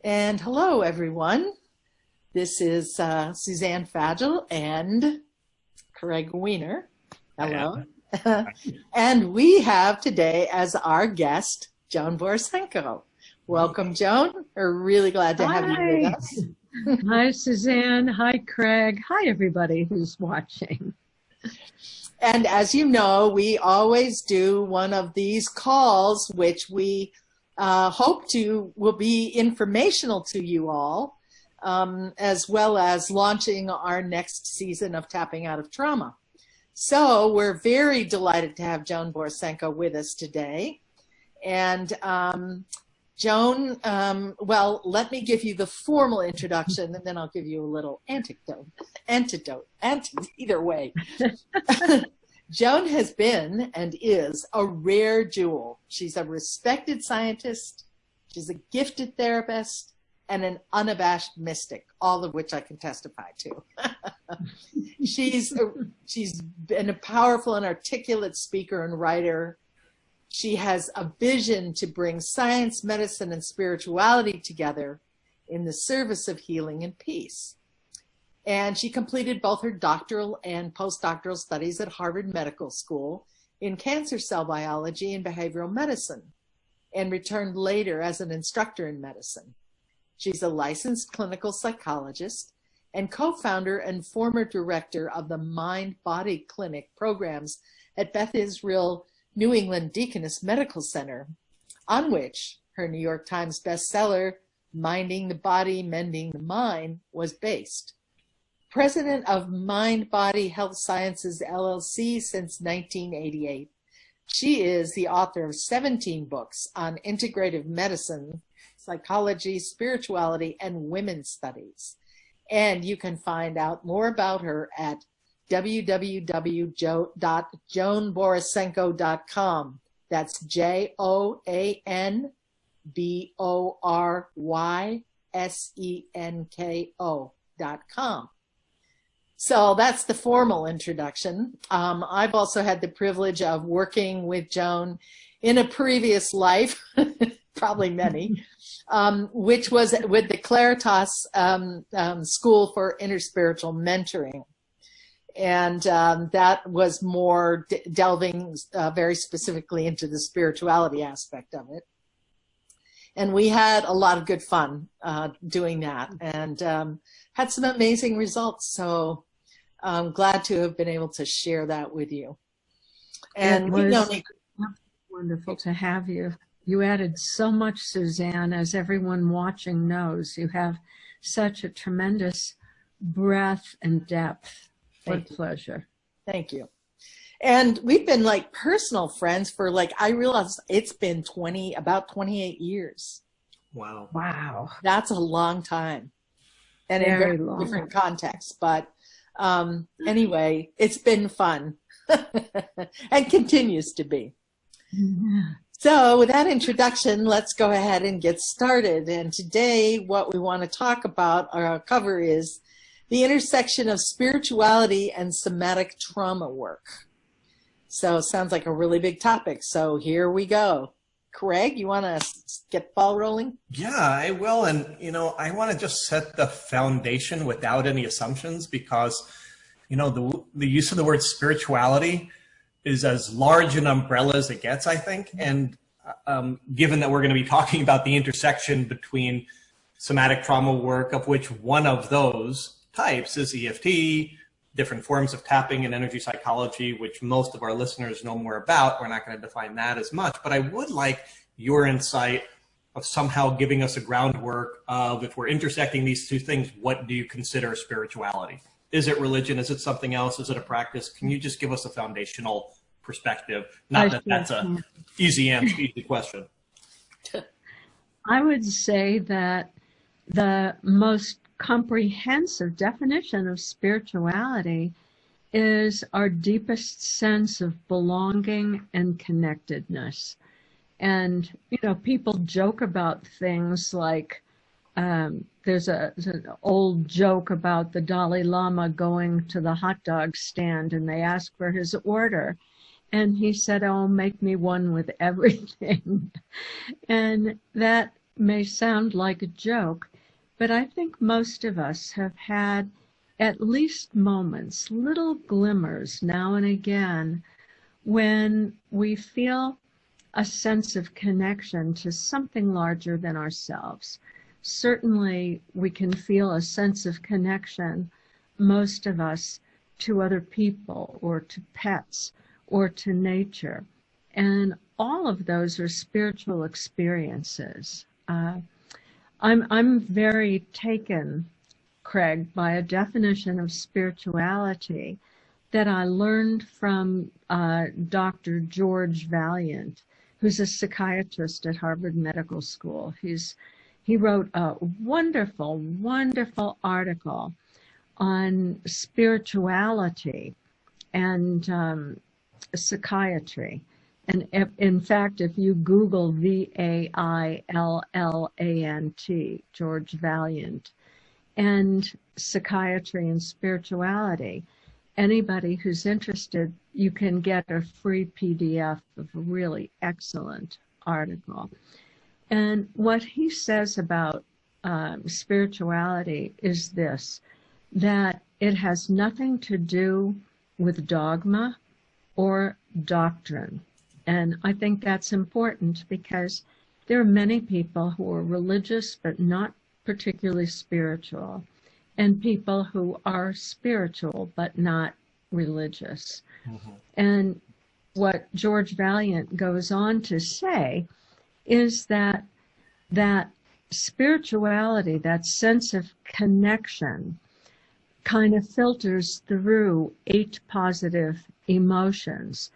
And hello, everyone. This is Suzanne Fagel and Craig Weiner. Hello. And we have today as our guest, Joan Borysenko. Welcome, Joan. We're really glad to have you with us. Hi, Suzanne. Hi, Craig. Hi, everybody who's watching. And as you know, we always do one of these calls, which we hope will be informational to you all, as well as launching our next season of Tapping Out of Trauma. So we're very delighted to have Joan Borysenko with us today. And Joan, well, let me give you the formal introduction, and then I'll give you a little antidote, either way. Joan has been and is a rare jewel. She's a respected scientist, she's a gifted therapist, and an unabashed mystic, all of which I can testify to. She's been a powerful and articulate speaker and writer. She has a vision to bring science, medicine, and spirituality together in the service of healing and peace. And she completed both her doctoral and postdoctoral studies at Harvard Medical School in cancer cell biology and behavioral medicine, and returned later as an instructor in medicine. She's a licensed clinical psychologist and co-founder and former director of the Mind-Body Clinic programs at Beth Israel New England Deaconess Medical Center, on which her New York Times bestseller, Minding the Body, Mending the Mind, was based. President of Mind Body Health Sciences, LLC since 1988. She is the author of 17 books on integrative medicine, psychology, spirituality, and women's studies. And you can find out more about her at www.joanborysenko.com. That's JoanBorysenko.com. So that's the formal introduction. I've also had the privilege of working with Joan in a previous life, probably many, which was with the Claritas School for Interspiritual Mentoring. And that was more delving very specifically into the spirituality aspect of it. And we had a lot of good fun doing that, and had some amazing results. So I'm glad to have been able to share that with you. And it was wonderful to have you. You added so much, Suzanne, as everyone watching knows. You have such a tremendous breadth and depth. What pleasure. Thank you. And we've been like personal friends for I realized it's been about 28 years. Wow. Wow. That's a long time. And in very different contexts. But anyway, it's been fun and continues to be. Yeah. So with that introduction, let's go ahead and get started. And today what we want to talk about or cover is the intersection of spirituality and somatic trauma work. So it sounds like a really big topic. So here we go. Craig, you want to get the ball rolling? Yeah, I will. And, I want to just set the foundation without any assumptions because, the use of the word spirituality is as large an umbrella as it gets, I think. And given that we're going to be talking about the intersection between somatic trauma work, of which one of those types is EFT, different forms of tapping and energy psychology, which most of our listeners know more about. We're not going to define that as much, but I would like your insight of somehow giving us a groundwork of, if we're intersecting these two things, what do you consider spirituality? Is it religion? Is it something else? Is it a practice? Can you just give us a foundational perspective? Not that that's an easy answer, easy question. I would say that the most comprehensive definition of spirituality is our deepest sense of belonging and connectedness. And, people joke about things like there's an old joke about the Dalai Lama going to the hot dog stand and they asked for his order. And he said, "Oh, make me one with everything." And that may sound like a joke, but I think most of us have had at least moments, little glimmers now and again, when we feel a sense of connection to something larger than ourselves. Certainly, we can feel a sense of connection, most of us, to other people or to pets or to nature. And all of those are spiritual experiences. I'm very taken, Craig, by a definition of spirituality that I learned from Dr. George Vaillant, who's a psychiatrist at Harvard Medical School. He wrote a wonderful, wonderful article on spirituality and psychiatry. And in fact, if you Google Vaillant, George Vaillant, and psychiatry and spirituality, anybody who's interested, you can get a free PDF of a really excellent article. And what he says about spirituality is this, that it has nothing to do with dogma or doctrine. And I think that's important because there are many people who are religious but not particularly spiritual, and people who are spiritual but not religious. Mm-hmm. And what George Vaillant goes on to say is that spirituality, that sense of connection, kind of filters through 8 positive emotions.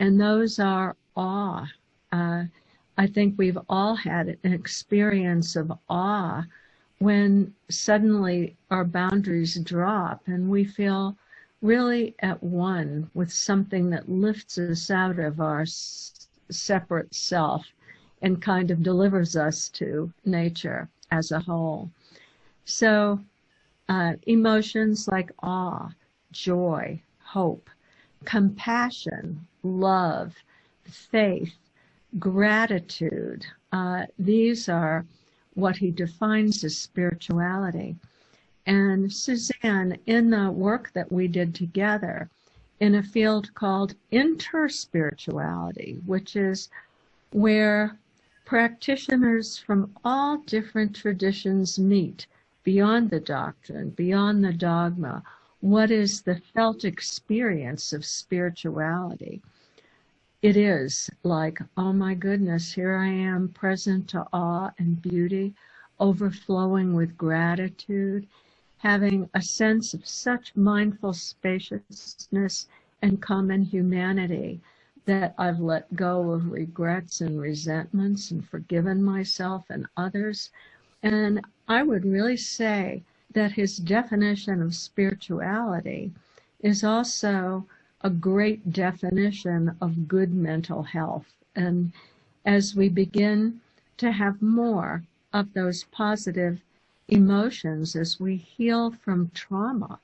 And those are awe. I think we've all had an experience of awe when suddenly our boundaries drop and we feel really at one with something that lifts us out of our separate self and kind of delivers us to nature as a whole. So emotions like awe, joy, hope, compassion, love, faith, gratitude, these are what he defines as spirituality. And Suzanne, in the work that we did together in a field called interspirituality, which is where practitioners from all different traditions meet beyond the doctrine, beyond the dogma, what is the felt experience of spirituality? It is like, oh my goodness, here I am present to awe and beauty, overflowing with gratitude, having a sense of such mindful spaciousness and common humanity that I've let go of regrets and resentments and forgiven myself and others. And I would really say that his definition of spirituality is also a great definition of good mental health. And as we begin to have more of those positive emotions as we heal from trauma,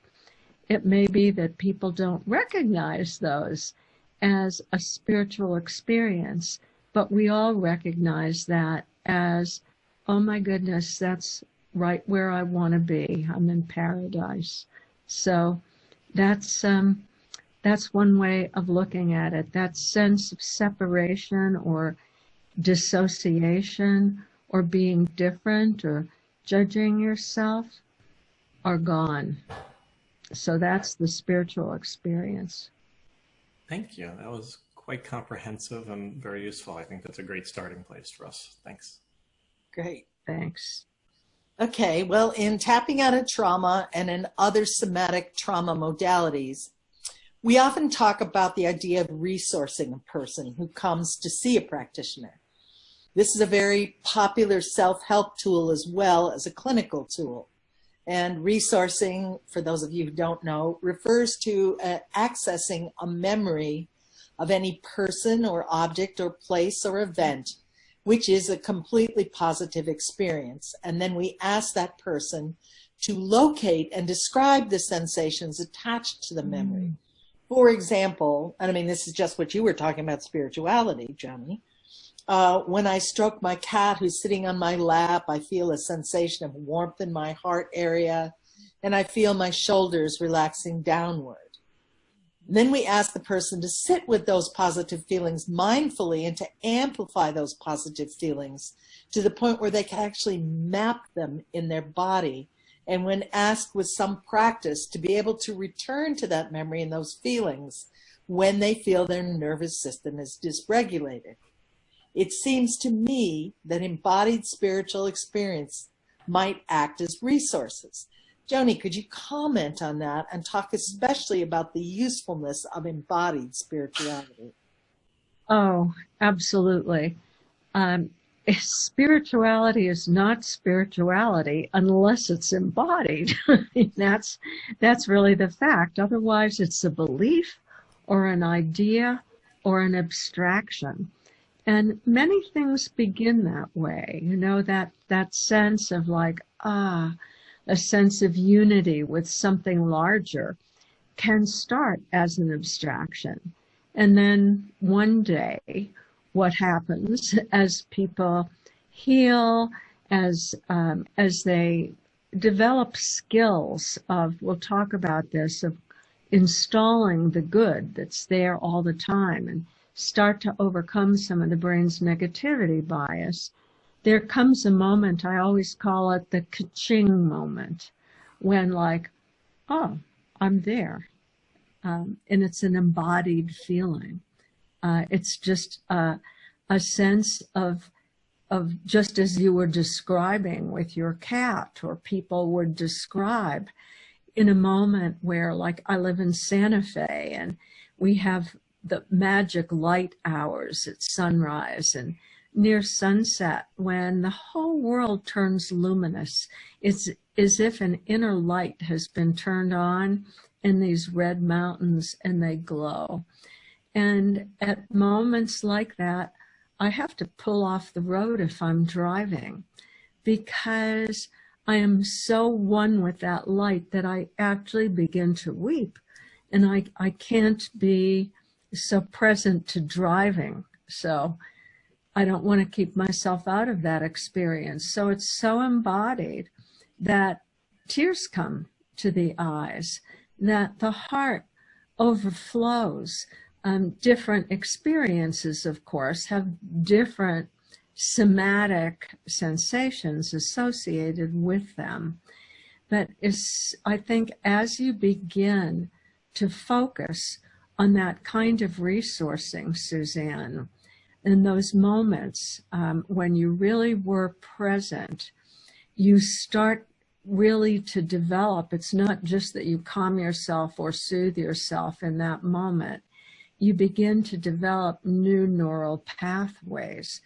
it may be that people don't recognize those as a spiritual experience, but we all recognize that as, oh my goodness, that's right where I want to be. I'm in paradise. So that's one way of looking at it. That sense of separation or dissociation or being different or judging yourself are gone. So that's the spiritual experience. Thank you. That was quite comprehensive and very useful. I think that's a great starting place for us. Thanks. Great. Thanks. Okay, well, in tapping out of trauma and in other somatic trauma modalities, we often talk about the idea of resourcing a person who comes to see a practitioner. This is a very popular self-help tool as well as a clinical tool. And resourcing, for those of you who don't know, refers to accessing a memory of any person or object or place or event, which is a completely positive experience. And then we ask that person to locate and describe the sensations attached to the memory. For example, and I mean, this is just what you were talking about spirituality, Johnny. When I stroke my cat who's sitting on my lap, I feel a sensation of warmth in my heart area, and I feel my shoulders relaxing downward. Then we ask the person to sit with those positive feelings mindfully and to amplify those positive feelings to the point where they can actually map them in their body. And when asked with some practice, to be able to return to that memory and those feelings when they feel their nervous system is dysregulated. It seems to me that embodied spiritual experience might act as resources. Joni, could you comment on that and talk especially about the usefulness of embodied spirituality? Oh, absolutely. Spirituality is not spirituality unless it's embodied. That's really the fact. Otherwise, it's a belief or an idea or an abstraction. And many things begin that way, you know, that sense of like, a sense of unity with something larger can start as an abstraction. And then one day, what happens as people heal, as they develop skills of, we'll talk about this, of installing the good that's there all the time and start to overcome some of the brain's negativity bias, there comes a moment, I always call it the ka-ching moment, when like, oh, I'm there. And it's an embodied feeling. It's just a sense of just as you were describing with your cat, or people would describe, in a moment where, like, I live in Santa Fe and we have the magic light hours at sunrise and near sunset when the whole world turns luminous. It's as if an inner light has been turned on in these red mountains and they glow. And at moments like that, I have to pull off the road if I'm driving, because I am so one with that light that I actually begin to weep. And I can't be so present to driving. So I don't want to keep myself out of that experience. So it's so embodied that tears come to the eyes, that the heart overflows. Different experiences, of course, have different somatic sensations associated with them. But I think as you begin to focus on that kind of resourcing, Suzanne, in those moments when you really were present, you start really to develop. It's not just that you calm yourself or soothe yourself in that moment. You begin to develop new neural pathways.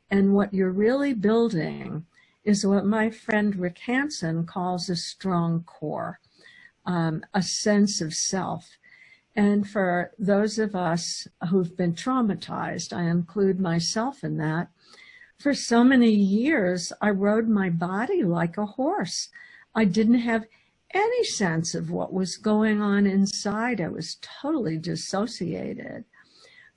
And what you're really building is what my friend Rick Hansen calls a strong core, a sense of self. And for those of us who've been traumatized, I include myself in that, for so many years, I rode my body like a horse. I didn't have any sense of what was going on inside. I was totally dissociated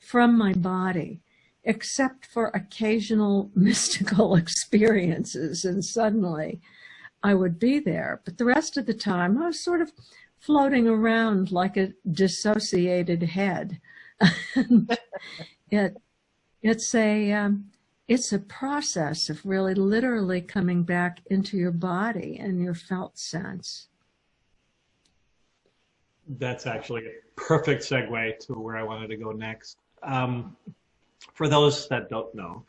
from my body, except for occasional mystical experiences. And suddenly I would be there. But the rest of the time, I was sort of floating around like a dissociated head. It's a process of really literally coming back into your body and your felt sense. That's actually a perfect segue to where I wanted to go next. For those that don't know,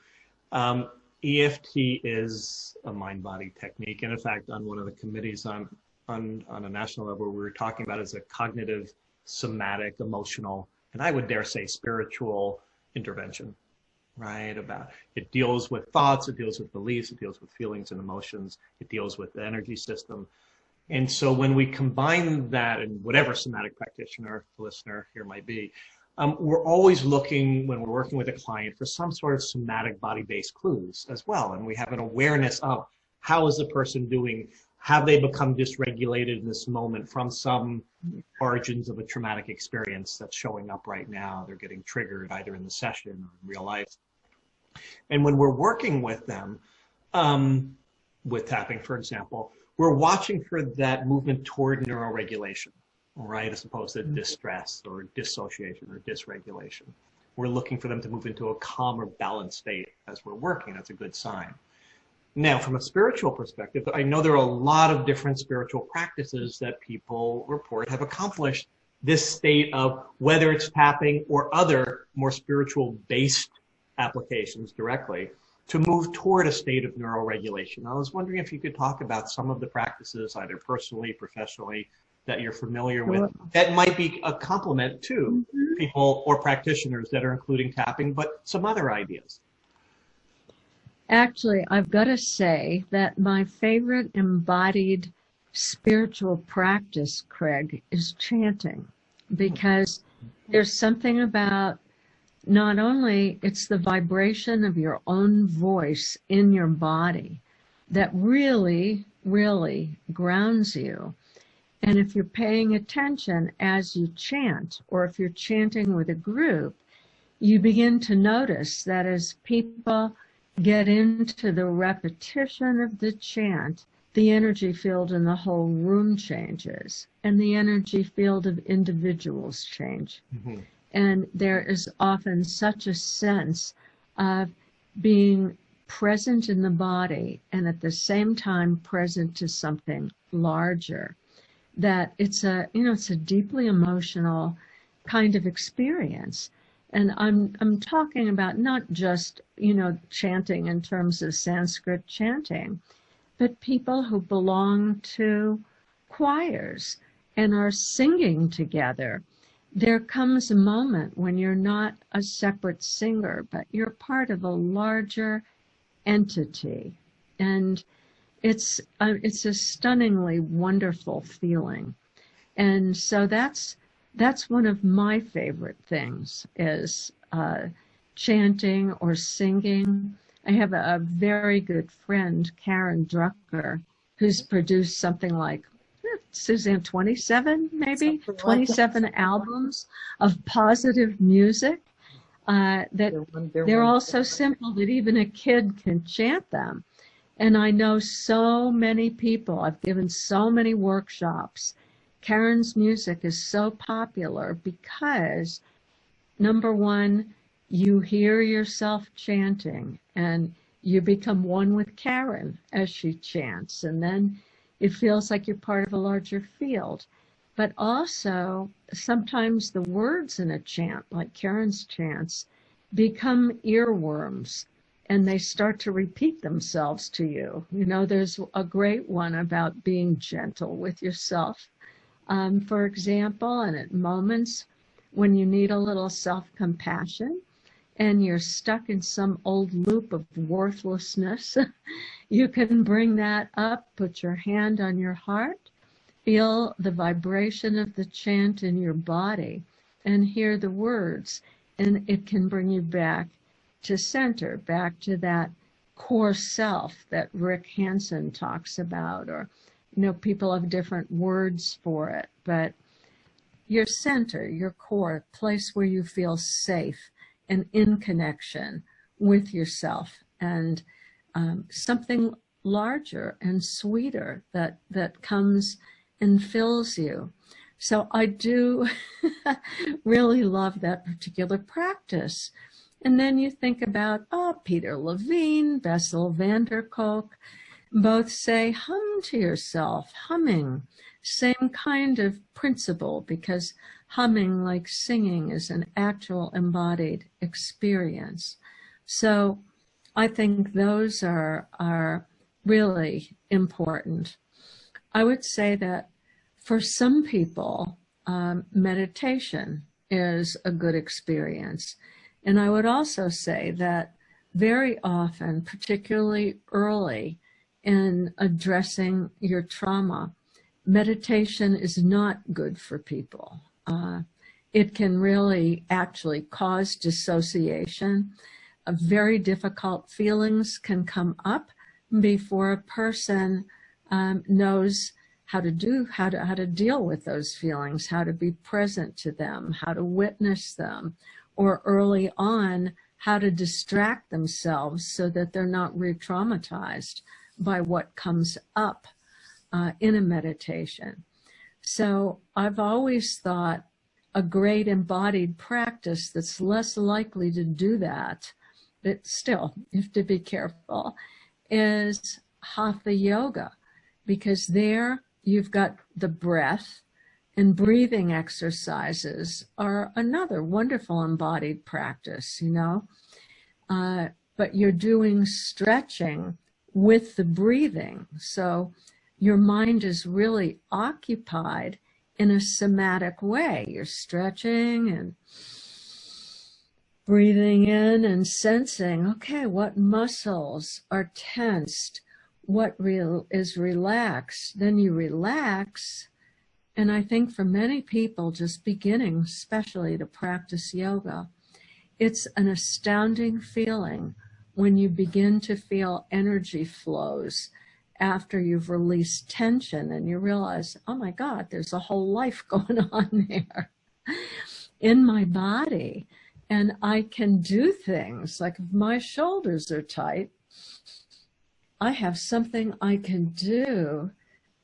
EFT is a mind-body technique. And in fact, on one of the committees on a national level, we were talking about it as a cognitive, somatic, emotional, and I would dare say spiritual intervention, right? About it deals with thoughts, it deals with beliefs, it deals with feelings and emotions, it deals with the energy system. And so when we combine that, and whatever somatic practitioner, listener here might be, we're always looking, when we're working with a client, for some sort of somatic body-based clues as well. And we have an awareness of how is the person doing? Have they become dysregulated in this moment from some origins of a traumatic experience that's showing up right now? They're getting triggered either in the session or in real life. And when we're working with them, with tapping, for example, we're watching for that movement toward neuroregulation, right, as opposed to distress or dissociation or dysregulation. We're looking for them to move into a calm or balanced state as we're working. That's a good sign. Now, from a spiritual perspective, I know there are a lot of different spiritual practices that people report have accomplished this state of, whether it's tapping or other more spiritual-based applications directly, to move toward a state of neuroregulation. I was wondering if you could talk about some of the practices, either personally, professionally, that you're familiar with, that might be a complement to people or practitioners that are including tapping, but some other ideas. Actually, I've got to say that my favorite embodied spiritual practice, Craig, is chanting, because there's something about, not only it's the vibration of your own voice in your body that really, really grounds you. And if you're paying attention as you chant, or if you're chanting with a group, you begin to notice that as people get into the repetition of the chant, the energy field in the whole room changes, and the energy field of individuals change. And there is often such a sense of being present in the body and at the same time present to something larger, that it's a, it's a deeply emotional kind of experience. And I'm talking about not just, chanting in terms of Sanskrit chanting, but people who belong to choirs and are singing together. There comes a moment when you're not a separate singer, but you're part of a larger entity. And it's a stunningly wonderful feeling. And so that's one of my favorite things, is chanting or singing. I have a very good friend, Karen Drucker, who's produced something like, Suzanne, 27 maybe, 27 albums of positive music. That they're all so simple that even a kid can chant them. And I know so many people, I've given so many workshops. Karen's music is so popular because, number one, you hear yourself chanting and you become one with Karen as she chants, and then it feels like you're part of a larger field. But also, sometimes the words in a chant, like Karen's chants, become earworms, and they start to repeat themselves to you. There's a great one about being gentle with yourself, for example, and at moments when you need a little self-compassion and you're stuck in some old loop of worthlessness, you can bring that up, put your hand on your heart, feel the vibration of the chant in your body, and hear the words, and it can bring you back to center, back to that core self that Rick Hansen talks about, or, people have different words for it, but your center, your core, place where you feel safe and in connection with yourself, and something larger and sweeter that comes and fills you. So I do really love that particular practice. And then you think about, Peter Levine, Bessel van der Kolk, both say hum to yourself, humming, same kind of principle, because humming, like singing, is an actual embodied experience. So I think those are really important. I would say that for some people, meditation is a good experience. And I would also say that very often, particularly early in addressing your trauma, meditation is not good for people. It can really actually cause dissociation. Very difficult feelings can come up before a person knows how to deal with those feelings, how to be present to them, how to witness them, or early on, how to distract themselves so that they're not re-traumatized by what comes up in a meditation. So I've always thought a great embodied practice that's less likely to do that, but still you have to be careful, is hatha yoga, because there you've got the breath, and breathing exercises are another wonderful embodied practice, you know. But you're doing stretching with the breathing. So your mind is really occupied in a somatic way. You're stretching and breathing in and sensing, okay, what muscles are tensed, what is relaxed. Then you relax. And I think for many people just beginning, especially to practice yoga, it's an astounding feeling when you begin to feel energy flows after you've released tension and you realize, oh my God, there's a whole life going on there in my body. And I can do things like if my shoulders are tight, I have something I can do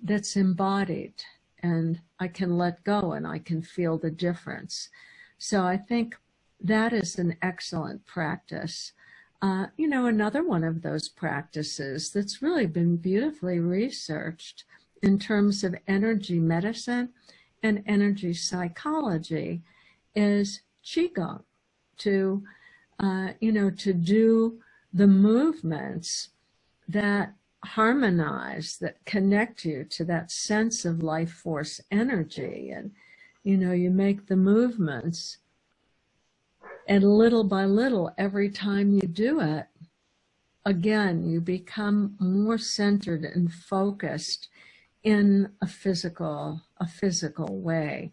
that's embodied, and I can let go and I can feel the difference. So I think that is an excellent practice. You know, another one of those practices that's really been beautifully researched in terms of energy medicine and energy psychology is Qigong, to, you know, to do the movements that harmonize, that connect you to that sense of life force energy. And, you know, you make the movements, and little by little, every time you do it, again, you become more centered and focused in a physical way.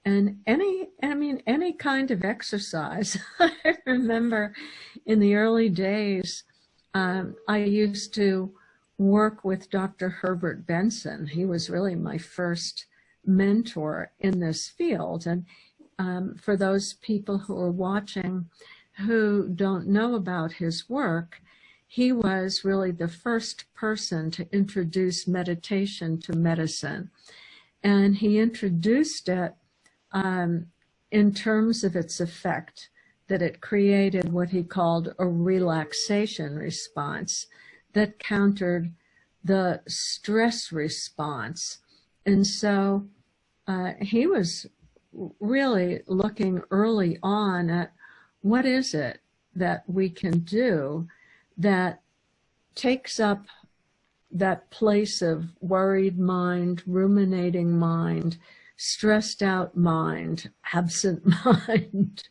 And any kind of exercise. I remember in the early days, I used to work with Dr. Herbert Benson. He was really my first mentor in this field. And for those people who are watching who don't know about his work, he was really the first person to introduce meditation to medicine. And he introduced it in terms of its effect, that it created what he called a relaxation response that countered the stress response. And so he was really looking early on at what is it that we can do that takes up that place of worried mind, ruminating mind, stressed out mind, absent mind,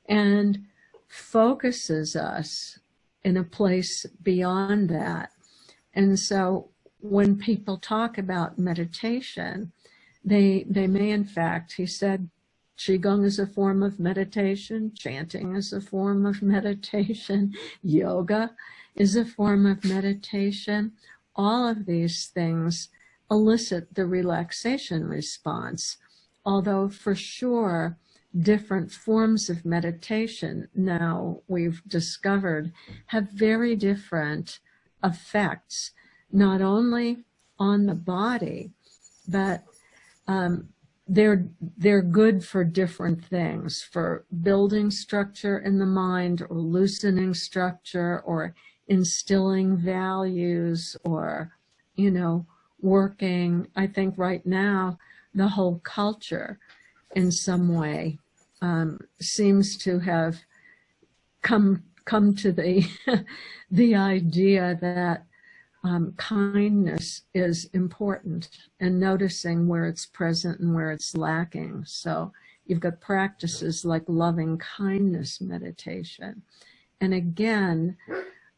and focuses us in a place beyond that. And so when people talk about meditation, they may, in fact, he said, Qigong is a form of meditation, chanting is a form of meditation, yoga is a form of meditation. All of these things elicit the relaxation response, although for sure different forms of meditation now we've discovered have very different effects, not only on the body, but they're good for different things, for building structure in the mind, or loosening structure, or instilling values, or, you know, working. I think right now the whole culture in some way seems to have come to the the idea that kindness is important, and noticing where it's present and where it's lacking. So you've got practices like loving kindness meditation. And again,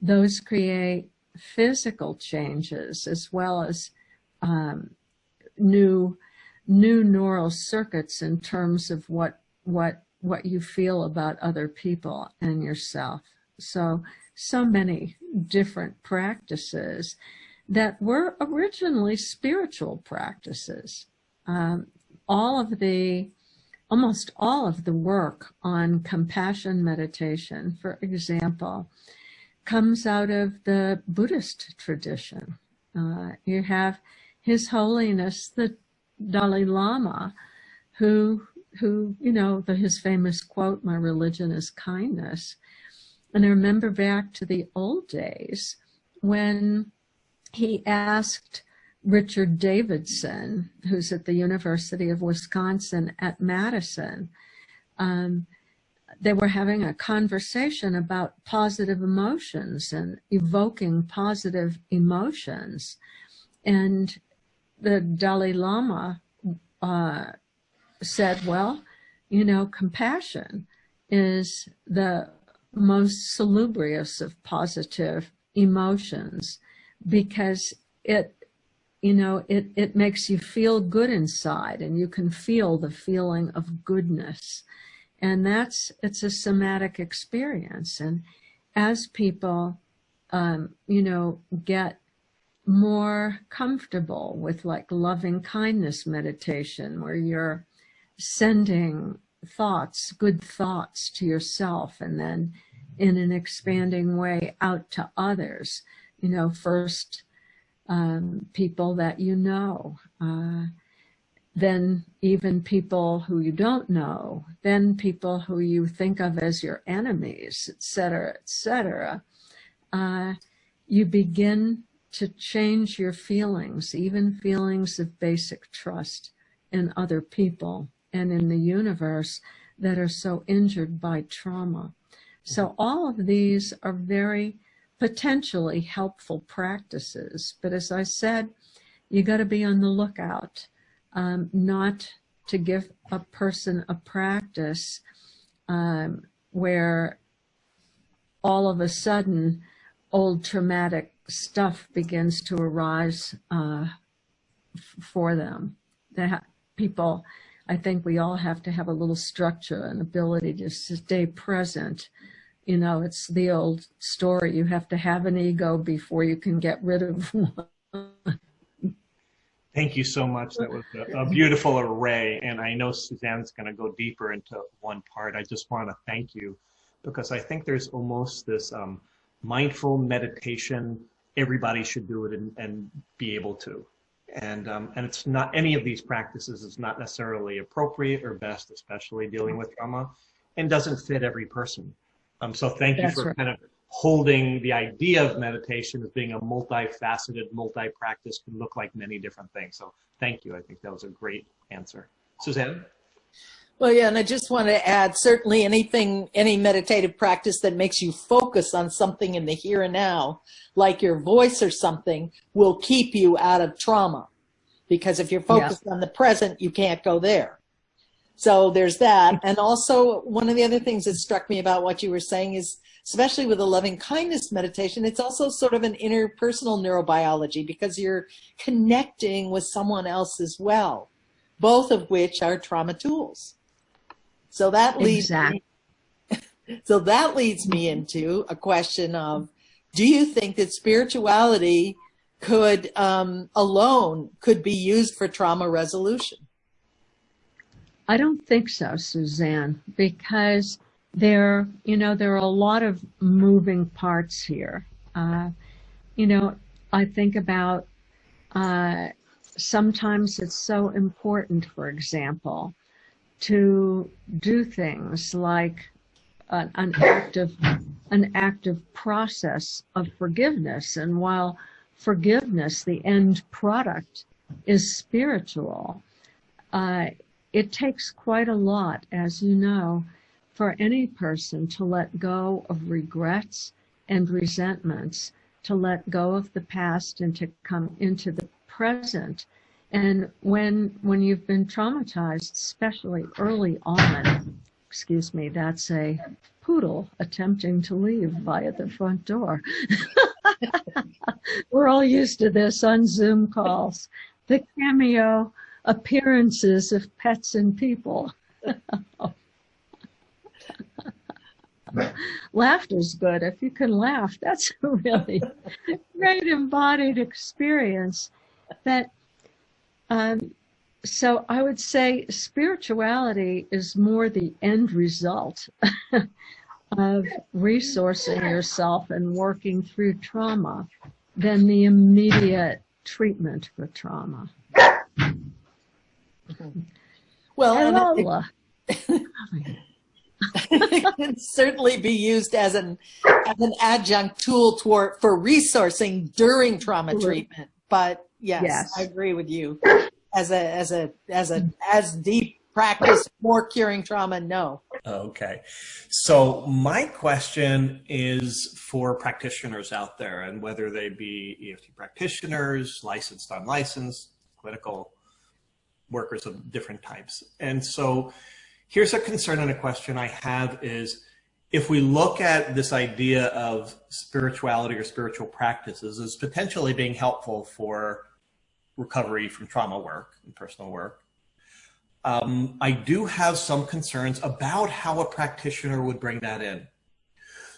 those create physical changes as well as new neural circuits in terms of what you feel about other people and yourself. So many different practices that were originally spiritual practices. All of the almost all of the work on compassion meditation, for example, comes out of the Buddhist tradition. You have His Holiness the Dalai Lama, who his famous quote, "My religion is kindness." And I remember back to the old days when he asked Richard Davidson, who's at the University of Wisconsin at Madison, they were having a conversation about positive emotions and evoking positive emotions. And the Dalai Lama said, well, compassion is the most salubrious of positive emotions because it makes you feel good inside, and you can feel the feeling of goodness. And it's a somatic experience. And as people, get more comfortable with like loving kindness meditation, where you're sending thoughts, good thoughts to yourself, and then in an expanding way out to others, first people that then even people who you don't know, then people who you think of as your enemies, etc., etc. You begin to change your feelings, even feelings of basic trust in other people and in the universe that are so injured by trauma. So all of these are very potentially helpful practices. But as I said, you got to be on the lookout, not to give a person a practice where all of a sudden old traumatic stuff begins to arise for them. People, I think we all have to have a little structure and ability to stay present. It's the old story. You have to have an ego before you can get rid of one. Thank you so much. That was a beautiful array. And I know Suzanne's going to go deeper into one part. I just want to thank you because I think there's almost this mindful meditation. Everybody should do it and be able to. And it's not, any of these practices is not necessarily appropriate or best, especially dealing with trauma, and doesn't fit every person. So thank you for kind of holding the idea of meditation as being a multifaceted, multi-practice, can look like many different things. So thank you. I think that was a great answer. Suzanne? Well, yeah, and I just want to add, certainly any meditative practice that makes you focus on something in the here and now, like your voice or something, will keep you out of trauma. Because if you're focused on the present, you can't go there. So there's that. And also, one of the other things that struck me about what you were saying is, especially with the loving kindness meditation, it's also sort of an interpersonal neurobiology because you're connecting with someone else as well, both of which are trauma tools. So that leads me into a question of, do you think that spirituality could alone could be used for trauma resolution? I don't think so, Suzanne, because there are a lot of moving parts here. I think about sometimes it's so important, for example, to do things like an active process of forgiveness. And while forgiveness, the end product, is spiritual, it takes quite a lot, as you know, for any person to let go of regrets and resentments, to let go of the past and to come into the present. And when you've been traumatized, especially early on, excuse me, that's a poodle attempting to leave via the front door. We're all used to this on Zoom calls. The cameo appearances of pets and people. Laughter's good. If you can laugh, that's a really great embodied experience. That So I would say spirituality is more the end result of resourcing yourself and working through trauma than the immediate treatment for trauma. Well, it can certainly be used as an adjunct tool for resourcing during trauma treatment. But yes, I agree with you. As deep practice for curing trauma, no. Okay. So my question is for practitioners out there, and whether they be EFT practitioners, licensed, unlicensed, clinical workers of different types. And so here's a concern and a question I have is, if we look at this idea of spirituality or spiritual practices as potentially being helpful for recovery from trauma work and personal work, I do have some concerns about how a practitioner would bring that in.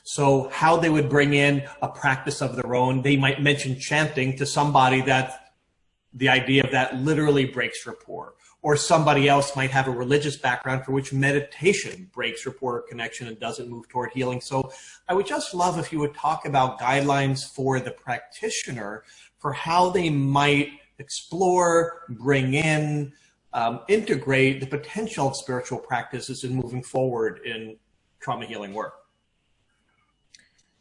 So how they would bring in a practice of their own. They might mention chanting to somebody that the idea of that literally breaks rapport. Or somebody else might have a religious background for which meditation breaks rapport or connection and doesn't move toward healing. So I would just love if you would talk about guidelines for the practitioner for how they might explore, bring in, integrate the potential of spiritual practices in moving forward in trauma healing work.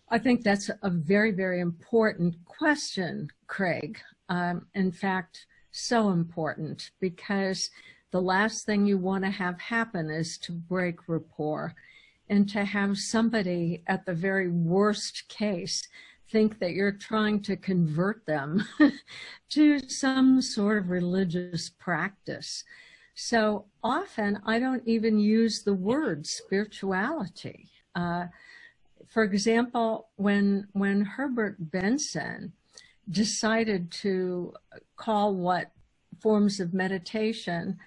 I think that's a very, very important question, Craig. In fact, so important, because the last thing you want to have happen is to break rapport and to have somebody at the very worst case think that you're trying to convert them to some sort of religious practice. So often I don't even use the word spirituality. For example, when Herbert Benson decided to call what forms of meditation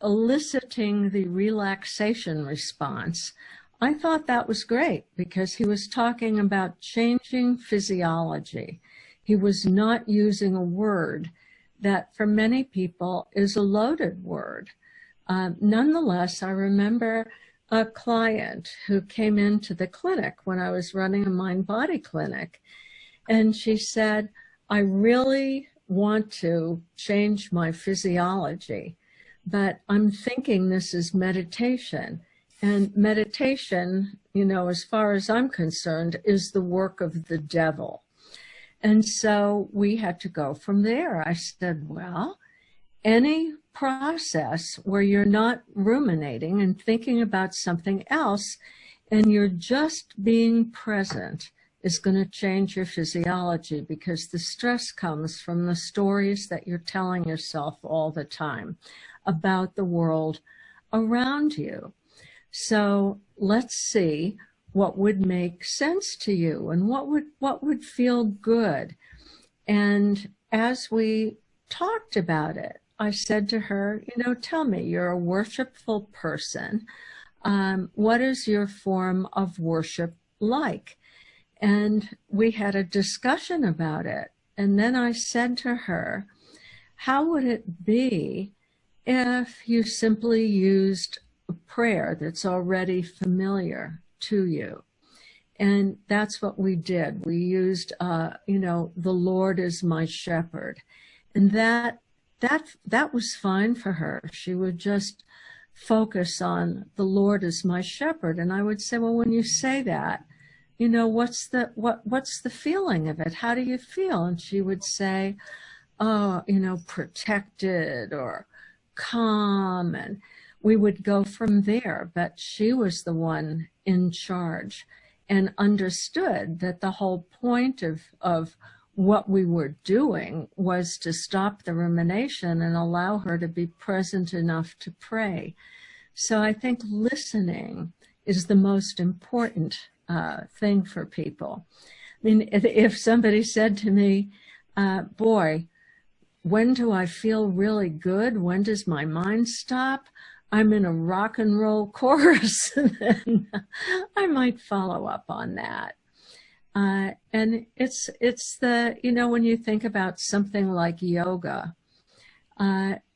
eliciting the relaxation response, I thought that was great, because he was talking about changing physiology. He was not using a word that for many people is a loaded word. Nonetheless, I remember a client who came into the clinic when I was running a mind-body clinic, and she said, I really want to change my physiology, but I'm thinking this is meditation. And meditation, you know, as far as I'm concerned, is the work of the devil. And so we had to go from there. I said, well, any process where you're not ruminating and thinking about something else and you're just being present is going to change your physiology, because the stress comes from the stories that you're telling yourself all the time about the world around you. So let's see what would make sense to you and what would feel good. And as we talked about it, I said to her, you know, tell me, you're a worshipful person. What is your form of worship like? And we had a discussion about it. And then I said to her, how would it be if you simply used a prayer that's already familiar to you? And that's what we did. We used, you know, the Lord is my shepherd. And that was fine for her. She would just focus on the Lord is my shepherd. And I would say, well, when you say that, you know, what's the feeling of it? How do you feel? And she would say, oh, you know, protected or calm. And we would go from there. But she was the one in charge and understood that the whole point of what we were doing was to stop the rumination and allow her to be present enough to pray. So I think listening is the most important thing for people. I mean, if somebody said to me, boy, when do I feel really good? When does my mind stop? I'm in a rock and roll chorus, then I might follow up on that. And it's the, you know, when you think about something like yoga,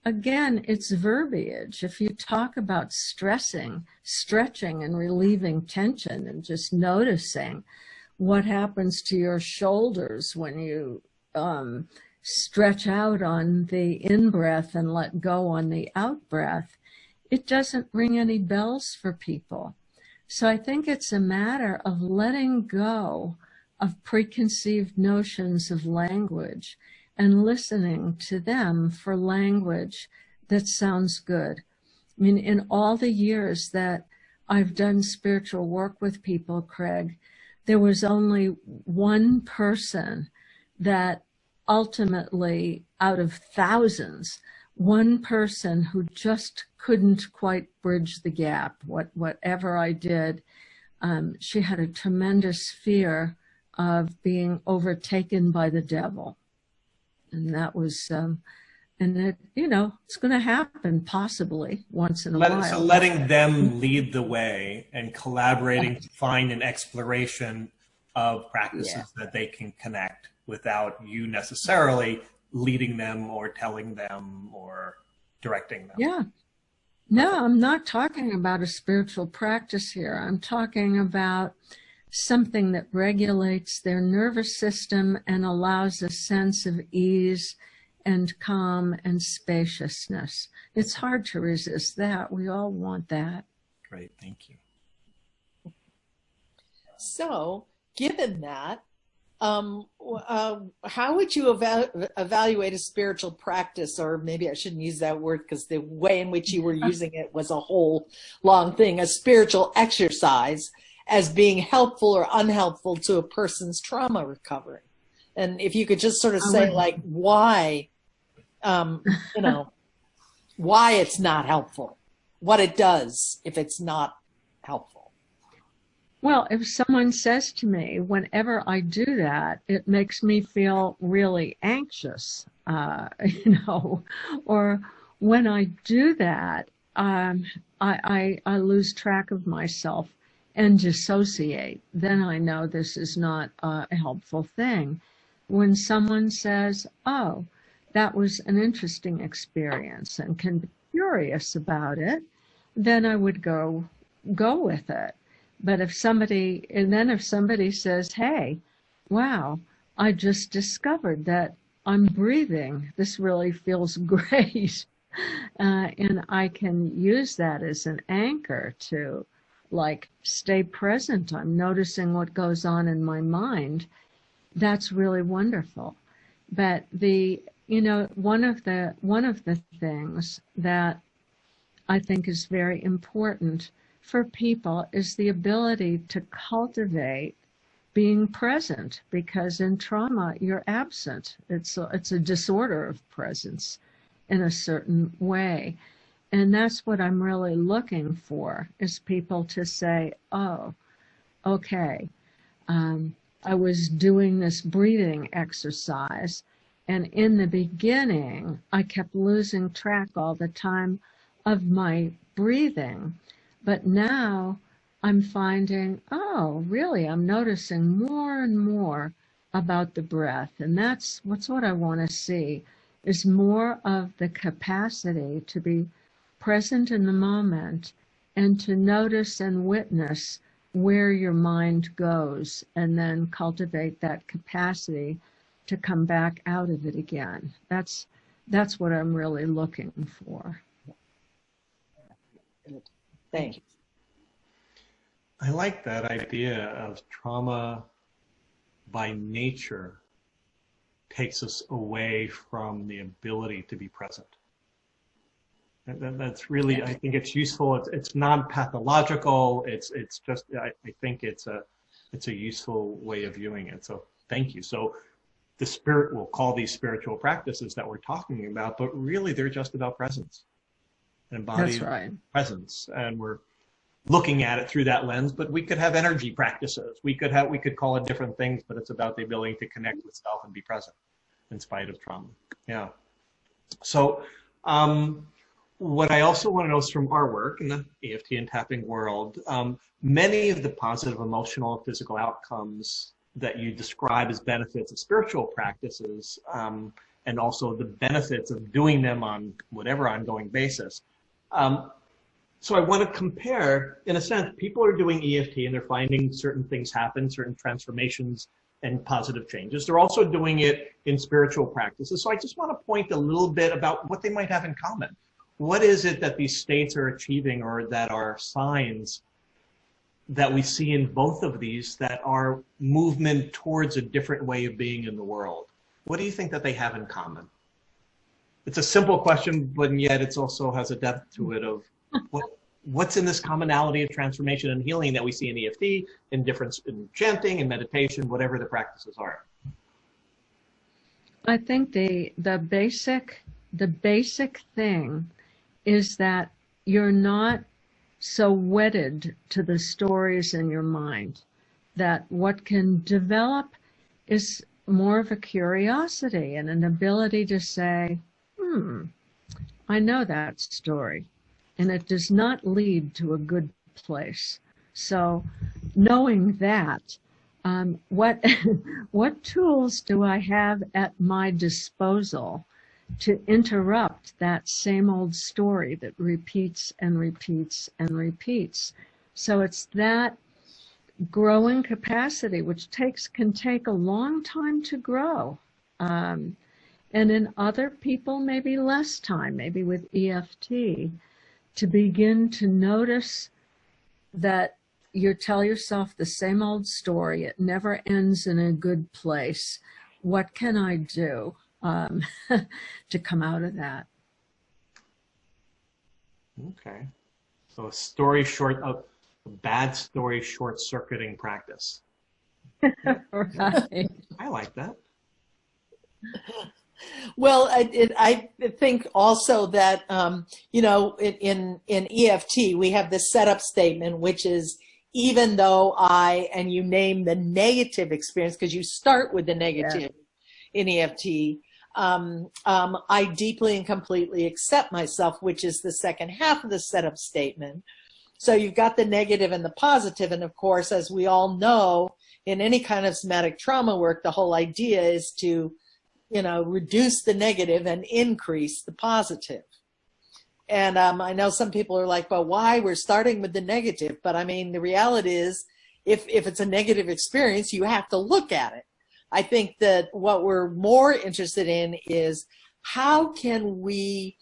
again, it's verbiage. If you talk about stressing, stretching and relieving tension and just noticing what happens to your shoulders when you stretch out on the in-breath and let go on the out-breath, it doesn't ring any bells for people. So I think it's a matter of letting go of preconceived notions of language and listening to them for language that sounds good. I mean, in all the years that I've done spiritual work with people, Craig, there was only one person that ultimately, out of thousands, one person who just couldn't quite bridge the gap. Whatever I did, she had a tremendous fear of being overtaken by the devil. And that was, and it, you know, it's going to happen possibly once in a while. So letting them lead the way and collaborating to find an exploration of practices that they can connect without you necessarily leading them or telling them or directing them. Yeah. No, I'm not talking about a spiritual practice here. I'm talking about something that regulates their nervous system and allows a sense of ease and calm and spaciousness. It's hard to resist that. We all want that. Great, thank you. So, given that, how would you evaluate a spiritual practice? Or maybe I shouldn't use that word because the way in which you were using it was a whole long thing, a spiritual exercise, as being helpful or unhelpful to a person's trauma recovery. And if you could just sort of say, like, why, you know, why it's not helpful, what it does if it's not helpful. Well, if someone says to me, whenever I do that, it makes me feel really anxious, you know, or when I do that, I lose track of myself and dissociate, then I know this is not a helpful thing. When someone says, oh, that was an interesting experience and can be curious about it, then I would go with it. But if somebody says, hey, wow, I just discovered that I'm breathing, this really feels great, and I can use that as an anchor to, like, stay present. I'm noticing what goes on in my mind. That's really wonderful. But one of the things that I think is very important for people is the ability to cultivate being present, because in trauma you're absent. It's a disorder of presence in a certain way. And that's what I'm really looking for, is people to say, oh, okay, I was doing this breathing exercise, and in the beginning, I kept losing track all the time of my breathing. But now I'm finding, oh, really, I'm noticing more and more about the breath. And that's what I want to see, is more of the capacity to be present in the moment and to notice and witness where your mind goes, and then cultivate that capacity to come back out of it again. That's what I'm really looking for. Thank you. I like that idea of trauma by nature takes us away from the ability to be present. That's really, I think it's useful. It's non-pathological. It's just, I think it's a useful way of viewing it. So thank you. So the spirit will call these spiritual practices that we're talking about, but really they're just about presence, embodied presence. And we're looking at it through that lens, but we could have energy practices. We could call it different things, but it's about the ability to connect with self and be present in spite of trauma. Yeah. So, what I also want to know is, from our work in the EFT and tapping world, many of the positive emotional and physical outcomes that you describe as benefits of spiritual practices and also the benefits of doing them on whatever ongoing basis. So I want to compare, in a sense, people are doing EFT and they're finding certain things happen, certain transformations and positive changes. They're also doing it in spiritual practices. So I just want to point a little bit about what they might have in common. What is it that these states are achieving, or that are signs that we see in both of these that are movement towards a different way of being in the world? What do you think that they have in common? It's a simple question, but yet it also has a depth to it of what's in this commonality of transformation and healing that we see in EFT, in difference in chanting and meditation, whatever the practices are. I think the basic thing is that you're not so wedded to the stories in your mind, that what can develop is more of a curiosity and an ability to say, I know that story, and it does not lead to a good place. So knowing that, what tools do I have at my disposal to interrupt that same old story that repeats and repeats and repeats? So it's that growing capacity, which can take a long time to grow. And in other people, maybe less time, maybe with EFT, to begin to notice that you tell yourself the same old story. It never ends in a good place. What can I do to come out of that? Okay. So a bad story short-circuiting practice. Right. I like that. Well, I think also that, in EFT, we have this setup statement, which is, even though and you name the negative experience, because you start with the negative in EFT, I deeply and completely accept myself, which is the second half of the setup statement. So you've got the negative and the positive. And of course, as we all know, in any kind of somatic trauma work, the whole idea is to reduce the negative and increase the positive. And I know some people are like, well, why? We're starting with the negative. But I mean, the reality is, if it's a negative experience, you have to look at it. I think that what we're more interested in is how can we,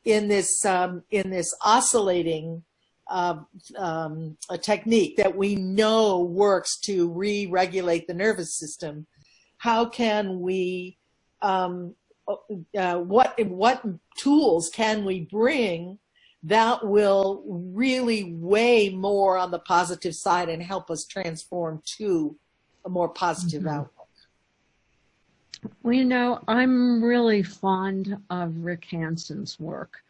in this oscillating a technique that we know works to re-regulate the nervous system, how can we what tools can we bring that will really weigh more on the positive side and help us transform to a more positive outlook? Well, I'm really fond of Rick Hanson's work.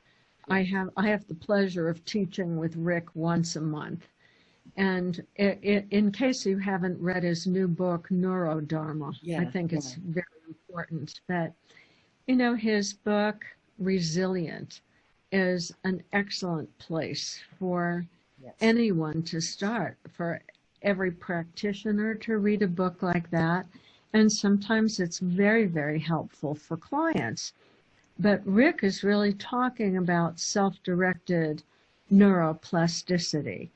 I have the pleasure of teaching with Rick once a month. And in case you haven't read his new book, Neurodharma, I think it's very important. But, his book, Resilient, is an excellent place for anyone to start, for every practitioner to read a book like that. And sometimes it's very, very helpful for clients. But Rick is really talking about self-directed neuroplasticity.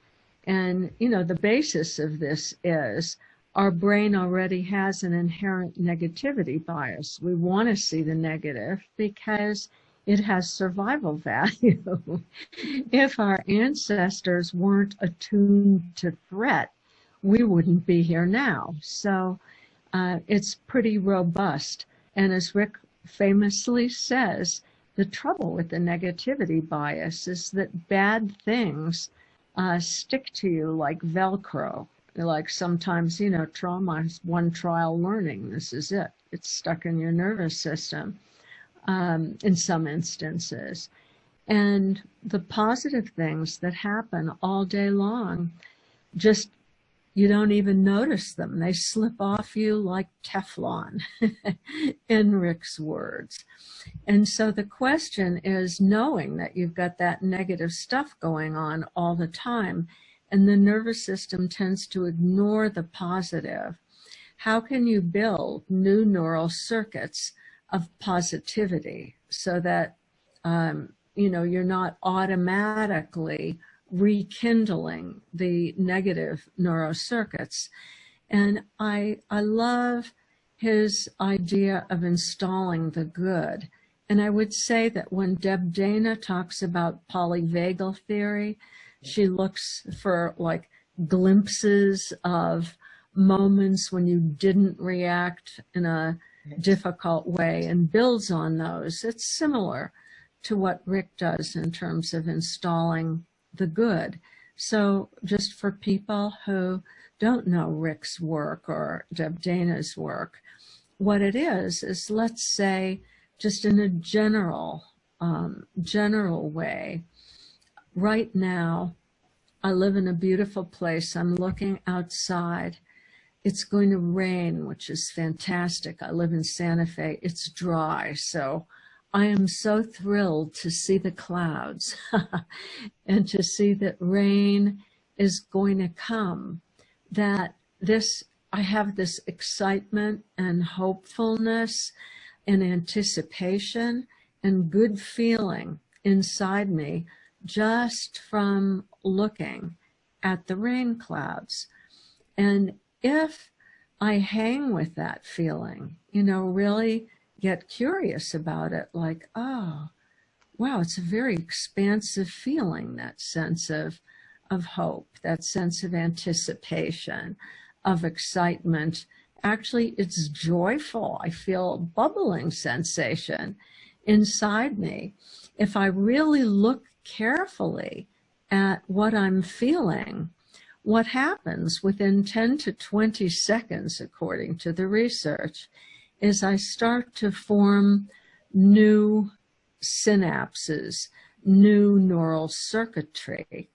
And, the basis of this is our brain already has an inherent negativity bias. We want to see the negative because it has survival value. If our ancestors weren't attuned to threat, we wouldn't be here now. So it's pretty robust. And as Rick famously says, the trouble with the negativity bias is that bad things stick to you like Velcro. Like sometimes, trauma is one trial learning. This is it. It's stuck in your nervous system in some instances. And the positive things that happen all day long, just you don't even notice them. They slip off you like Teflon, in Rick's words. And so the question is, knowing that you've got that negative stuff going on all the time, and the nervous system tends to ignore the positive, how can you build new neural circuits of positivity, so that, you know, you're not automatically rekindling the negative neurocircuits. And I love his idea of installing the good. And I would say that when Deb Dana talks about polyvagal theory, she looks for like glimpses of moments when you didn't react in a difficult way and builds on those. It's similar to what Rick does in terms of installing the good. So just for people who don't know Rick's work or Deb Dana's work, what it is let's say, just in a general way, right now, I live in a beautiful place. I'm looking outside. It's going to rain, which is fantastic. I live in Santa Fe. It's dry, so I am so thrilled to see the clouds and to see that rain is going to come, that I have this excitement and hopefulness and anticipation and good feeling inside me just from looking at the rain clouds. And if I hang with that feeling, you know, really get curious about it, like, oh, wow, it's a very expansive feeling, that sense of hope, that sense of anticipation, of excitement. Actually, it's joyful. I feel a bubbling sensation inside me. If I really look carefully at what I'm feeling, what happens within 10 to 20 seconds, according to the research, is I start to form new synapses, new neural circuitry,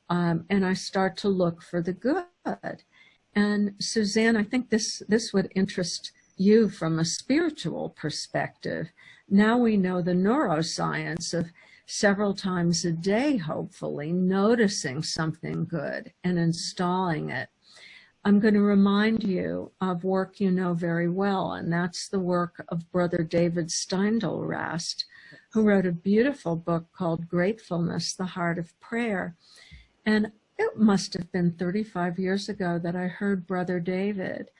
and I start to look for the good. And Suzanne, I think this would interest you from a spiritual perspective. Now we know the neuroscience of several times a day, hopefully, noticing something good and installing it. I'm going to remind you of work you know very well, and that's the work of Brother David Steindl-Rast, who wrote a beautiful book called Gratefulness, the Heart of Prayer. And it must have been 35 years ago that I heard Brother David